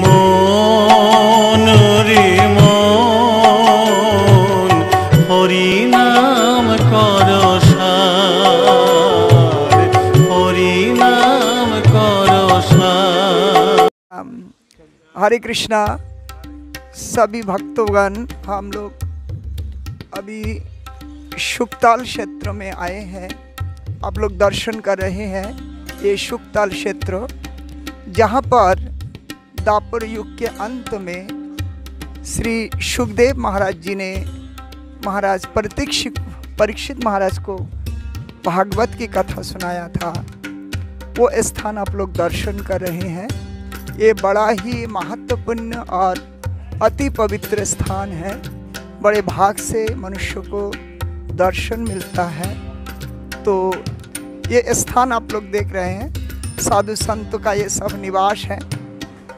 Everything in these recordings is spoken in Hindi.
মন হরি নাম কর সার, হরি নাম কর সার। हरे कृष्णा सभी भक्तोगण, हम लोग अभी शुकताल क्षेत्र में आए हैं। आप लोग दर्शन कर रहे हैं ये शुकताल क्षेत्र, जहाँ पर द्वापर युग के अंत में श्री सुखदेव महाराज जी ने महाराज परीक्षित महाराज को भागवत की कथा सुनाया था। वो स्थान आप लोग दर्शन कर रहे हैं। ये बड़ा ही महत्वपूर्ण और अति पवित्र स्थान है। बड़े भाग से मनुष्य को दर्शन मिलता है। तो ये स्थान आप लोग देख रहे हैं, साधु संत का ये सब निवास है।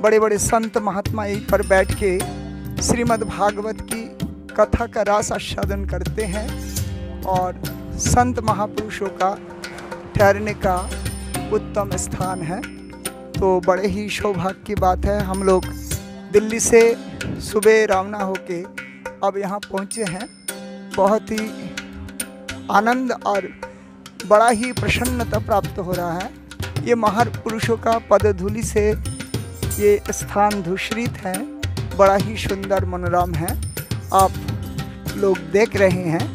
बड़े बड़े संत महात्मा यहीं पर बैठ के श्रीमद् भागवत की कथा का रस आस्वादन करते हैं और संत महापुरुषों का ठहरने का उत्तम स्थान है। तो बड़े ही सौभाग्य की बात है, हम लोग दिल्ली से सुबह रवाना होके अब यहाँ पहुँचे हैं। बहुत ही आनंद और बड़ा ही प्रसन्नता प्राप्त हो रहा है। ये महापुरुषों का पदधूलि से ये स्थान धूषरित है, बड़ा ही सुंदर मनोरम है। आप लोग देख रहे हैं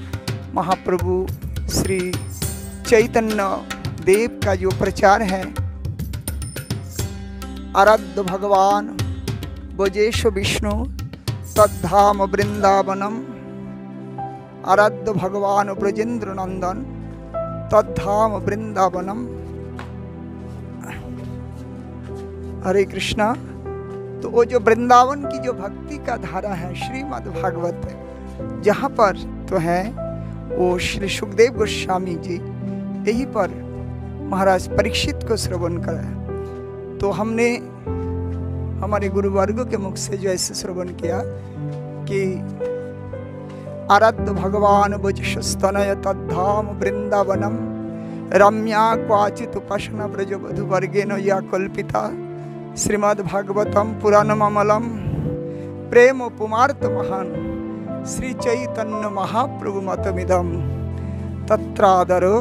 महाप्रभु श्री चैतन्य देव का जो प्रचार है, आराध्य भगवान ब्रजेश विष्णु तद्धाम वृंदावनम, आराध्य भगवान ब्रजेंद्र नंदन तद्धाम वृंदावनम। हरे कृष्णा। तो वो जो वृंदावन की जो भक्ति का धारा है श्रीमद् भागवत, जहाँ पर तो है वो श्री सुखदेव गोस्वामी जी यहीं पर महाराज परीक्षित को श्रवण कराया। तो हमने हमारे गुरुवर्गों के मुख से जो ऐसे श्रवण किया कि आराध्य भगवान भुजस्तनय तद्धाम वृंदावनम रम्या क्वाचित उपासना ब्रज वधु वर्गेन या कल्पिता श्रीमद् भागवतम पुराणमलम प्रेम पुमार्थ महान श्री चैतन्य महाप्रभु मतमिदम तत्रादरो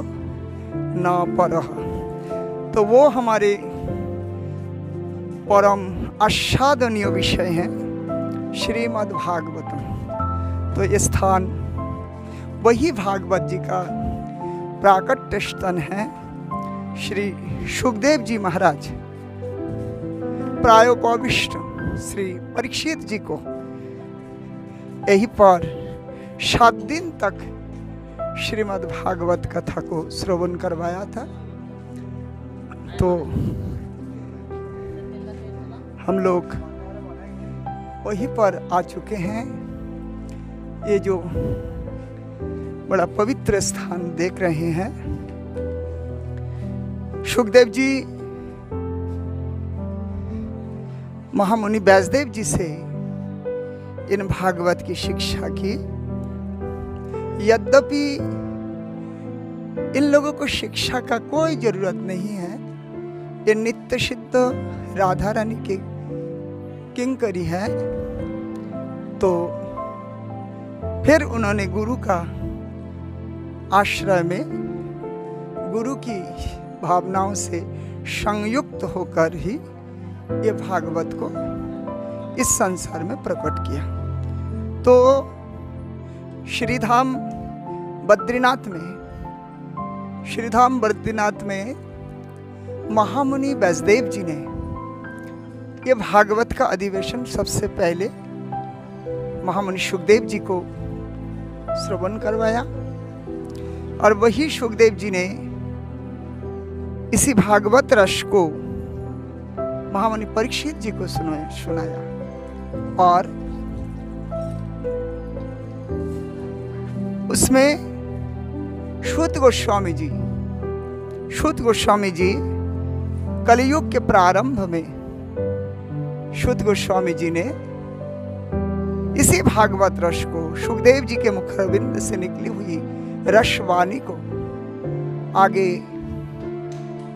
न परः। तो वो हमारे परम आस्वादनीय विषय है श्रीमद् भागवतम। तो ये स्थान वही भागवत जी का प्राकट्य स्थल है। श्री सुखदेव जी महाराज प्रायोपविष्ट श्री परीक्षित जी को यहीं पर 7 दिन तक श्रीमद् भागवत कथा को श्रवण करवाया था। तो हम लोग वहीं पर आ चुके हैं। ये जो बड़ा पवित्र स्थान देख रहे हैं, सुखदेव जी महामुनि व्यासदेव जी से इन भागवत की शिक्षा की। यद्यपि इन लोगों को शिक्षा का कोई जरूरत नहीं है, ये नित्य सिद्ध राधा रानी के किंकरी है। तो फिर उन्होंने गुरु का आश्रय में गुरु की भावनाओं से संयुक्त होकर ही ये भागवत को इस संसार में प्रकट किया। तो श्रीधाम बद्रीनाथ में महामुनि व्यासदेव जी ने ये भागवत का अधिवेशन सबसे पहले महामुनि सुखदेव जी को श्रवण करवाया और वही सुखदेव जी ने इसी भागवत रस को महामुनि परीक्षित जी को सुनाया। और उसमें सूत गोस्वामी जी कलियुग के प्रारंभ में सूत गोस्वामी जी ने इसी भागवत रस को सुखदेव जी के मुखबिंद से निकली हुई रसवाणी को आगे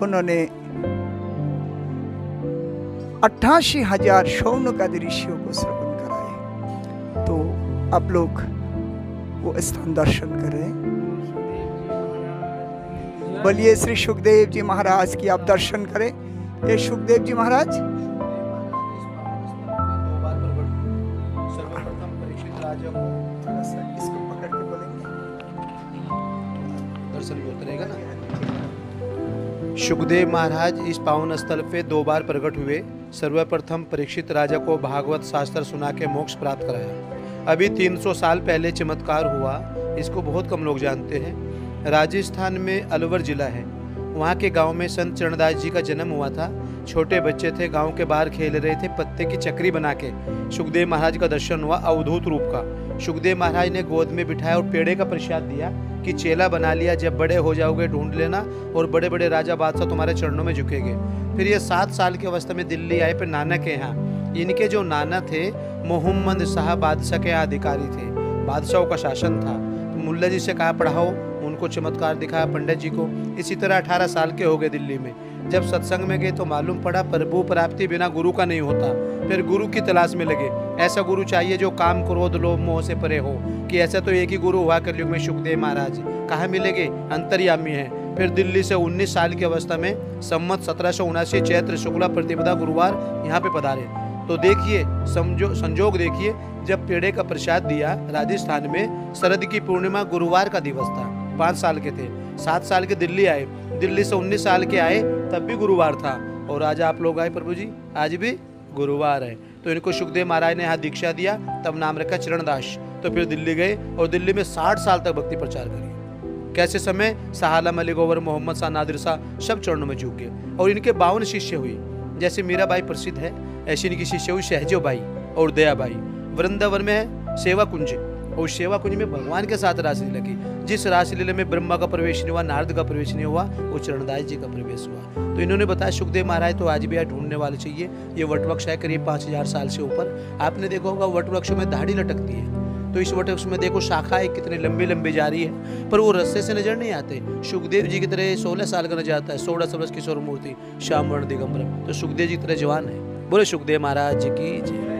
उन्होंने 88,000 शौनकादि ऋषियों को श्रवण कराए। तो आप लोग वो स्थान दर्शन करें। बोलिए श्री सुखदेव जी महाराज की आप दर्शन करें। ये सुखदेव जी महाराज सर्वप्रथम परीक्षित राजा को इसको पकड़ के बोलेंगे, दर्शन भी होता रहेगा ना। सुखदेव महाराज इस पावन स्थल पे 2 बार प्रकट हुए। सर्वप्रथम परीक्षित राजा को भागवत शास्त्र सुना के मोक्ष प्राप्त कराया। अभी 300 साल पहले चमत्कार हुआ, इसको बहुत कम लोग जानते हैं। राजस्थान में अलवर जिला है, वहाँ के गांव में संत चरणदास जी का जन्म हुआ था। छोटे बच्चे थे, गांव के बाहर खेल रहे थे, पत्ते की चक्री बना के सुखदेव महाराज का दर्शन हुआ अवधूत रूप का। सुखदेव महाराज ने गोद में बिठाया और पेड़े का प्रसाद दिया कि चेला बना लिया, जब बड़े हो जाओगे ढूंढ लेना और बड़े बड़े राजा बादशाह तुम्हारे चरणों में झुकेंगे। फिर ये 7 साल की अवस्था में दिल्ली आए, फिर नाना के यहाँ। इनके जो नाना थे मोहम्मद शाह बादशाह के यहाँ अधिकारी थे, बादशाहों का शासन था। तो मुल्ला जी से कहा पढ़ाओ, उनको चमत्कार दिखाया पंडित जी को। इसी तरह 18 साल के हो गए दिल्ली में। जब सत्संग में गए तो मालूम पड़ा प्रभु प्राप्ति बिना गुरु का नहीं होता। फिर गुरु की तलाश में लगे। ऐसा गुरु चाहिए जो काम क्रोध लोभ मोह से परे हो, कि ऐसा तो एक ही गुरु हुआ कलयुग में सुखदेव महाराज। कहाँ मिलेंगे? अंतर्यामी हैं। फिर दिल्ली से 19 साल की अवस्था में संवत 1779 चैत्र शुक्ला प्रतिपदा गुरुवार यहाँ पे पधारे। तो देखिए संजोग देखिए, जब पेड़े का प्रसाद दिया राजस्थान में, शरद की पूर्णिमा गुरुवार का दिवस था। 5 साल के थे, 7 साल के दिल्ली आए, दिल्ली से 19 साल के आए तब भी गुरुवार था। और आज आप लोग आए प्रभु जी, आज भी गुरुवार है। तो इनको सुखदेव महाराज ने यहाँ दीक्षा दिया, तब नाम रखा चरणदास। तो फिर दिल्ली गए और दिल्ली में 60 साल तक भक्ति प्रचार करी। कैसे समय? शाह आलम अली गौहर, मोहम्मद शाह, नादिर शाह सब चरणों में झुक गए। और इनके 52 शिष्य हुई। जैसे मीराबाई प्रसिद्ध है, ऐसी इनकी शिष्य हुई सहजो बाई और दयाबाई। वृंदावन में है सेवा कुंज, और सेवा कुंज में भगवान के साथ रासलीला की। जिस रासलीला में ब्रह्मा का प्रवेश नहीं हुआ, नारद का प्रवेश नहीं हुआ, वो चरणदास जी का प्रवेश हुआ। तो इन्होंने बताया सुखदेव महाराज तो आज भी यहाँ ढूंढने वाले चाहिए। ये वटवृक्ष है करीब 5000 साल से ऊपर। आपने देखा होगा वटवृक्षों में दाढ़ी लटकती है, तो इस वटवृक्ष में देखो शाखाएं कितनी लंबी लंबी जा रही है, पर वो रस्से से नजर नहीं आते। सुखदेव जी की तरह 16 साल का नजर आता है, 16 वर्ष किशोर मूर्ति, श्याम वर्ण दिगंबरम। तो सुखदेव जी की तरह जवान है। बोले सुखदेव महाराज की जय।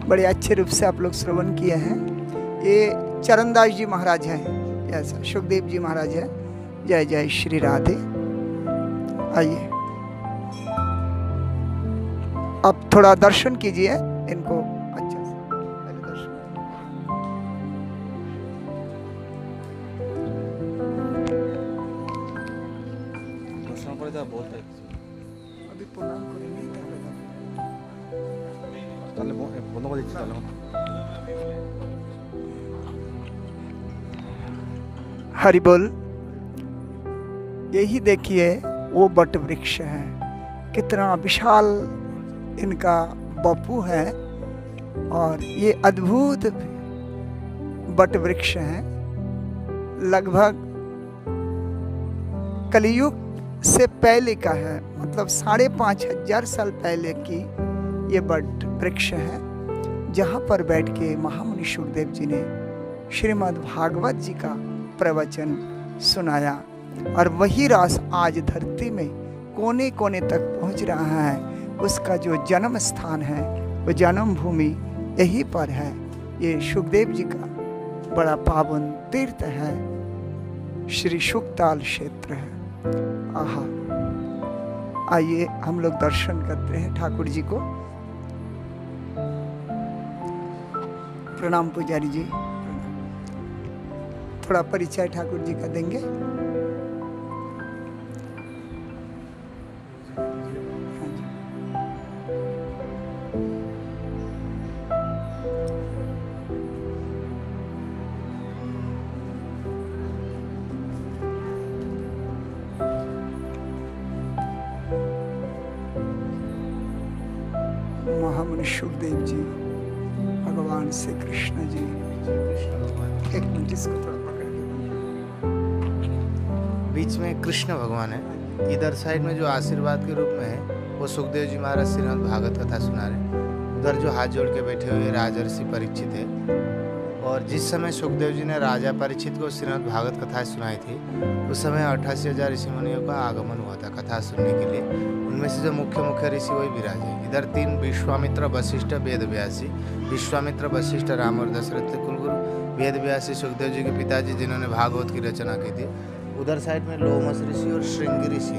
बड़े अच्छे रूप से आप लोग श्रवण किए हैं। ये चरणदास जी महाराज हैं, ऐसा सुखदेव जी महाराज है। जय जय श्री राधे। आइए अब थोड़ा दर्शन कीजिए इनको अच्छा से, पहले दर्शन। अभी प्रणाम करेंगे। हरि बोल। यही देखिए वो बट वृक्ष है, कितना विशाल इनका बपू है। और ये अद्भुत बट वृक्ष है। लगभग कलयुग से पहले का है, मतलब 5,500 साल पहले की ये बट वृक्ष है, जहाँ पर बैठ के महामुनि सुखदेव जी ने श्रीमद् भागवत जी का प्रवचन सुनाया। और वही रस आज धरती में कोने कोने तक पहुँच रहा है। उसका जो जन्म स्थान है, वो जन्म भूमि यहीं पर है। ये सुखदेव जी का बड़ा पावन तीर्थ है, श्री सुखताल क्षेत्र है। आहा, आइए हम लोग दर्शन करते हैं ठाकुर जी को। प्रणाम पुजारी जी। थोड़ा परिचय ठाकुर जी का देंगे। महामुनि सुखदेव जी, भगवान श्री कृष्ण जी। एक मिनट इसको थोड़ा पकड़ के। बीच में कृष्ण भगवान है, इधर साइड में जो आशीर्वाद के रूप में है वो सुखदेव जी महाराज श्रीमद् भागवत कथा सुना रहे। उधर जो हाथ जोड़ के बैठे हुए राजर्षि परीक्षित है, और जिस समय सुखदेव जी ने राजा परीक्षित को श्रीमद् भागवत कथा सुनाई थी, उस समय 88,000 ऋषि मुनियों का आगमन हुआ था कथा सुनने के लिए। उनमें से जो मुख्य ऋषि वही विराजे। इधर 3 विश्वामित्र, वशिष्ठ, वेदव्यासी। विश्वामित्र, वशिष्ठ, राम और दशरथ के कुलगुरु। वेदव्यासी सुखदेव जी के पिताजी जिन्होंने भागवत की रचना की थी। उधर साइड में लोमस ऋषि और श्रृंगी ऋषि।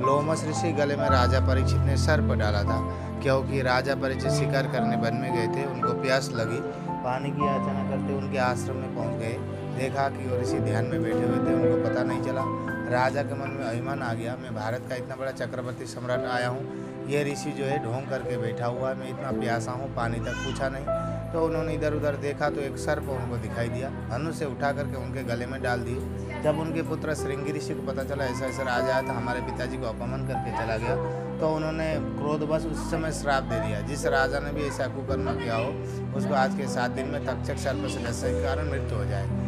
लोमस ऋषि गले में राजा परीक्षित ने सर्प डाला था, क्योंकि राजा परीक्षित शिकार करने वन में गए थे। उनको प्यास लगी, पानी की याचना करते उनके आश्रम में पहुंच गए। देखा कि वो ऋषि ध्यान में बैठे हुए थे, उनको पता नहीं चला। राजा के मन में अभिमान आ गया, मैं भारत का इतना बड़ा चक्रवर्ती सम्राट आया हूँ, ये ऋषि जो है ढोंग करके बैठा हुआ है, मैं इतना प्यासा हूँ, पानी तक पूछा नहीं। तो उन्होंने इधर उधर देखा तो एक सर्प उनको दिखाई दिया, धनुष से उठा करके उनके गले में डाल दिए। जब उनके पुत्र श्रृंगी ऋषि को पता चला ऐसा ऐसा राजा आया था, हमारे पिताजी को अपमान करके चला गया, तो उन्होंने क्रोधवश उस समय श्राप दे दिया। जिस राजा ने भी ऐसा कुकर्म किया हो, उसको आज के 7 दिन में तक्षक सर्प से डसने के कारण मृत्यु हो जाए।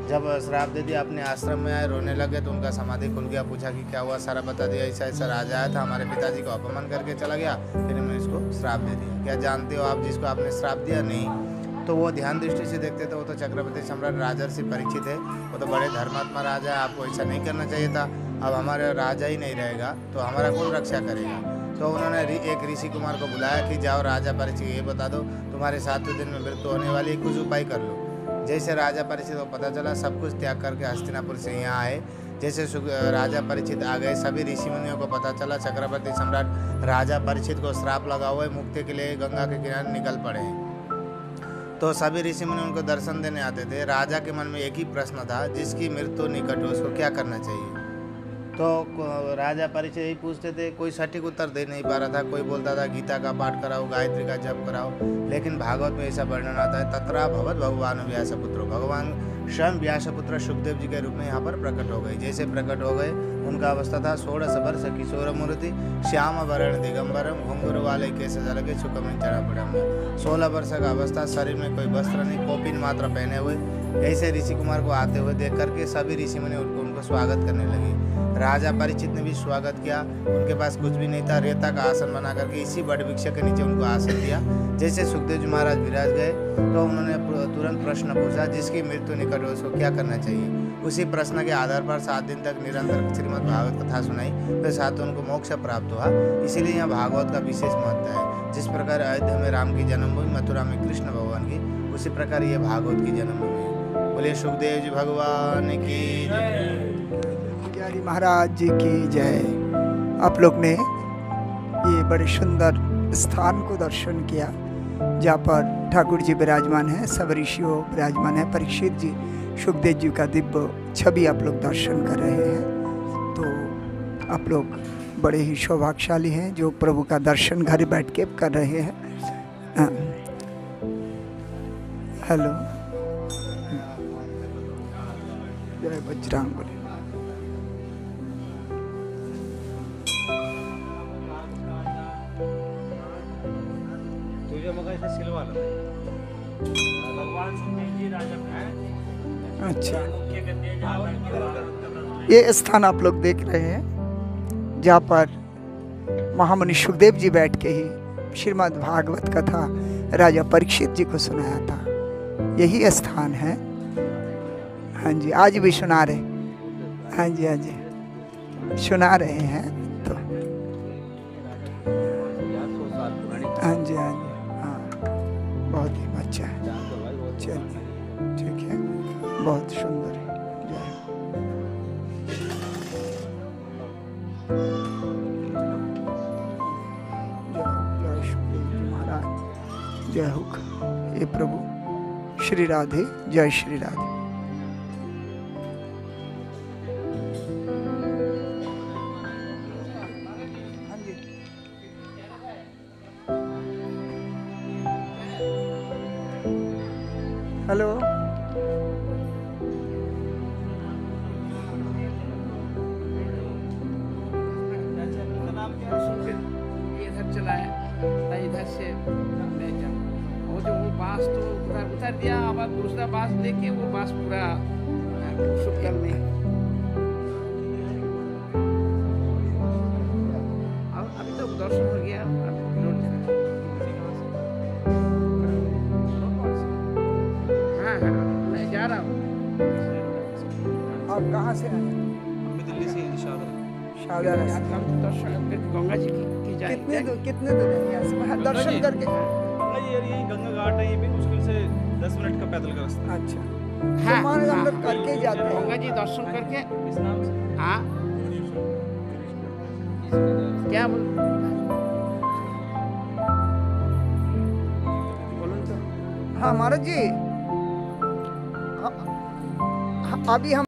जब श्राप दे दिया, अपने आश्रम में आए, रोने लगे, तो उनका समाधि खुल गया। पूछा कि क्या हुआ, सारा बता दिया। ऐसा ऐसा राजा आया था, हमारे पिताजी को अपमान करके चला गया, फिर मैं इसको श्राप दे दिया। क्या जानते हो आप जिसको आपने श्राप दिया? नहीं। तो वो ध्यान दृष्टि से देखते थे, वो तो चक्रवर्ती सम्राट राजर्षि परीक्षित है, वो तो बड़े धर्मात्मा राजा है, आपको ऐसा नहीं करना चाहिए था। अब हमारा राजा ही नहीं रहेगा तो हमारा कौन रक्षा करेगा? तो उन्होंने एक ऋषि कुमार को बुलाया कि जाओ राजा परीक्षित ये बता दो, तुम्हारे 7वें दिन में मृत्यु होने वाली है, कुछ उपाय कर लो। जैसे राजा परीक्षित को पता चला, सब कुछ त्याग करके हस्तिनापुर से यहाँ आए। जैसे राजा परीक्षित आ गए, सभी ऋषि मुनियों को पता चला चक्रवर्ती सम्राट राजा परीक्षित को श्राप लगा हुआ है, मुक्ति के लिए गंगा के किनारे निकल पड़े हैं। तो सभी ऋषि मुनि उनको दर्शन देने आते थे। राजा के मन में एक ही प्रश्न था, जिसकी मृत्यु निकट हो उसको क्या करना चाहिए? तो राजा परीक्षित यही पूछते थे, कोई सटीक उत्तर दे नहीं पा रहा था। कोई बोलता था गीता का पाठ कराओ, गायत्री का जप कराओ, लेकिन भागवत में ऐसा वर्णन आता है, तत्रा भवत भगवान व्यासपुत्र। भगवान स्वयं व्यासपुत्र सुखदेव जी के रूप में यहाँ पर प्रकट हो गए। जैसे प्रकट हो गए, उनका अवस्था था 16 वर्ष किशोर मूर्ति, श्याम वर्ण दिगंबरम, घुंघरू वाले केस जलके सुखम चढ़ा पड़ा। 16 वर्ष का अवस्था, शरीर में कोई वस्त्र नहीं, कौपीन मात्र पहने हुए। ऐसे ऋषि कुमार को आते हुए देख करके सभी ऋषि मुनि उनको स्वागत करने लगे। राजा परीक्षित ने भी स्वागत किया। उनके पास कुछ भी नहीं था, रेता का आसन बना करके इसी बड़ वृक्ष के नीचे उनको आसन दिया। जैसे सुखदेव जी महाराज विराज गए तो उन्होंने तुरंत प्रश्न पूछा, जिसकी मृत्यु निकट हो उसको क्या करना चाहिए? उसी प्रश्न के आधार पर 7 दिन तक निरंतर श्रीमद् भागवत कथा सुनाई, फिर साथ उनको मोक्ष प्राप्त हुआ। इसीलिए यहाँ भागवत का विशेष महत्व है। जिस प्रकार अयोध्या में राम की जन्मभूमि, मथुरा में कृष्ण भगवान की, उसी प्रकार ये भागवत की जन्मभूमि है। बोले सुखदेव जी भगवान की जय, पुजारी महाराज जी की जय। आप लोग ने ये बड़े सुंदर स्थान को दर्शन किया, जहाँ पर ठाकुर जी विराजमान हैं, सब ऋषियों विराजमान हैं, परीक्षित जी, सुखदेव जी का दिव्य छवि आप लोग दर्शन कर रहे हैं। तो आप लोग बड़े ही सौभाग्यशाली हैं जो प्रभु का दर्शन घर बैठ के कर रहे हैं। हेलो, जय बजरंगबली। अच्छा, ये स्थान आप लोग देख रहे हैं जहाँ पर महामुनि सुखदेव जी बैठ के ही श्रीमद् भागवत कथा राजा परीक्षित जी को सुनाया था। यही स्थान है। हाँ जी, आज भी सुना रहे। हाँ जी, हाँ जी, सुना रहे हैं। तो हाँ जी, हाँ जी, हाँ, बहुत ही अच्छा है। चलिए, ठीक है, बहुत सुंदर है। जय सुखदेव जी महाराज, जय हो। ये प्रभु श्री राधे, जय श्री राधे। हेलो, इधर चला है, इधर से ले जाओ। वो जो वो बांस तो उधर दिया, अब दूसरा बांस लेके वो बांस पूरा शुक्ल में। अब अभी तो दर्शन हो गया। हाँ हाँ, कहाँ से आए? दिल्ली से शाहदरा से। दर्शन गंगा जी की जाए कितने दूर है यहाँ से? वहाँ दर्शन करके। यही गंगा घाट है, ये भी मुश्किल से 10 मिनट का पैदल का रास्ता। अच्छा, हाँ, तो मान हम लोग हाँ। करके ही जाते हैं। गंगा जी दर्शन करके इस नाम से हाँ क्या बोल बोलूं तो हाँ महाराज जी, अभी हम